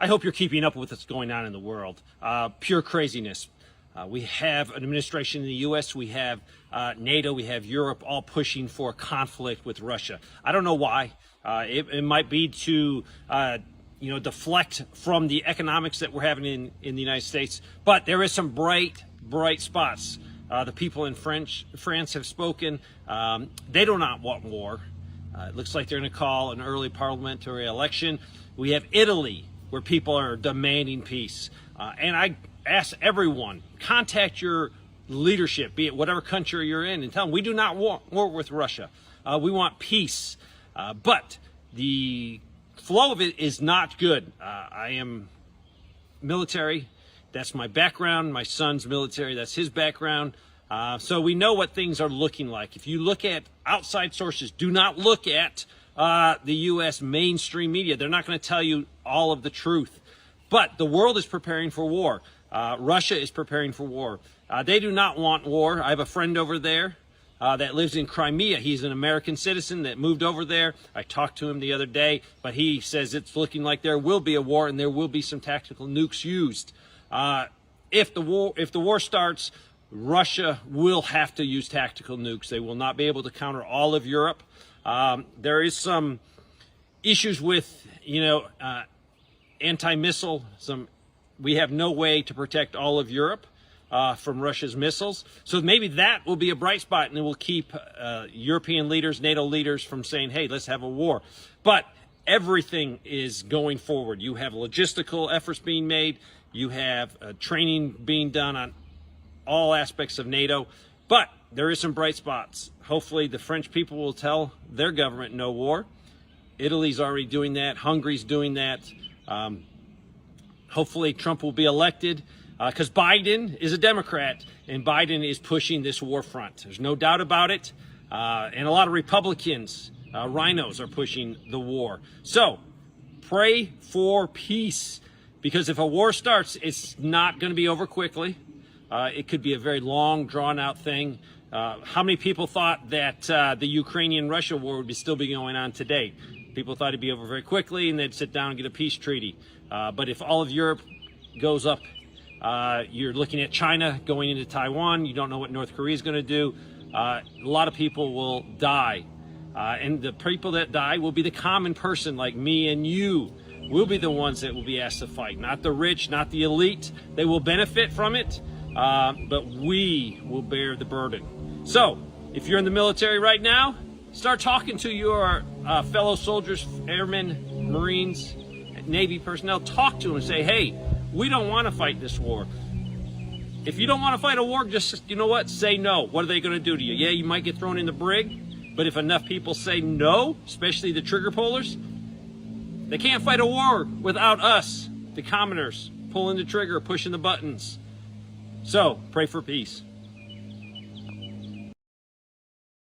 I hope you're keeping up with what's going on in the world. Pure craziness. We have an administration in the U.S., we have NATO, we have Europe all pushing for conflict with Russia. I don't know why. It might be to deflect from the economics that we're having in the United States. But there is some bright spots. The people in France have spoken. They do not want war. It looks like they're going to call an early parliamentary election. We have Italy, where people are demanding peace. And I ask everyone, contact your leadership, be it whatever country you're in, and tell them we do not want war with Russia. We want peace. But the flow of it is not good. I am military. That's my background. My son's military. That's his background. So we know what things are looking like. If you look at outside sources, do not look at the U.S. mainstream media. They're not going to tell you all of the truth. But the world is preparing for war. Russia is preparing for war. They do not want war. I have a friend over there that lives in Crimea. He's an American citizen that moved over there. I talked to him the other day, but he says it's looking like there will be a war and there will be some tactical nukes used. If the war starts, Russia will have to use tactical nukes. They will not be able to counter all of Europe. There is some issues with, anti-missile. We have no way to protect all of Europe from Russia's missiles. So maybe that will be a bright spot, and it will keep European leaders, NATO leaders from saying, hey, let's have a war. But everything is going forward. You have logistical efforts being made. You have training being done on all aspects of NATO. But there is some bright spots. Hopefully the French people will tell their government no war. Italy's already doing that. Hungary's doing that. Hopefully Trump will be elected because Biden is a Democrat and Biden is pushing this war front. There's no doubt about it. And a lot of Republicans, rhinos, are pushing the war. So pray for peace, because if a war starts, it's not going to be over quickly. It could be a very long, drawn-out thing. How many people thought that the Ukrainian-Russia war would still be going on today? People thought it'd be over very quickly and they'd sit down and get a peace treaty. But if all of Europe goes up, you're looking at China going into Taiwan. You don't know what North Korea is going to do. A lot of people will die. And the people that die will be the common person like me and you. We'll be the ones that will be asked to fight, not the rich, not the elite. They will benefit from it, but we will bear the burden. So if you're in the military right now, start talking to your fellow soldiers, airmen, Marines, Navy personnel. Talk to them and say, hey, we don't want to fight this war. If you don't want to fight a war, just, say no. What are they going to do to you? Yeah, you might get thrown in the brig, but if enough people say no, especially the trigger pullers, they can't fight a war without us, the commoners, pulling the trigger, pushing the buttons. So, pray for peace.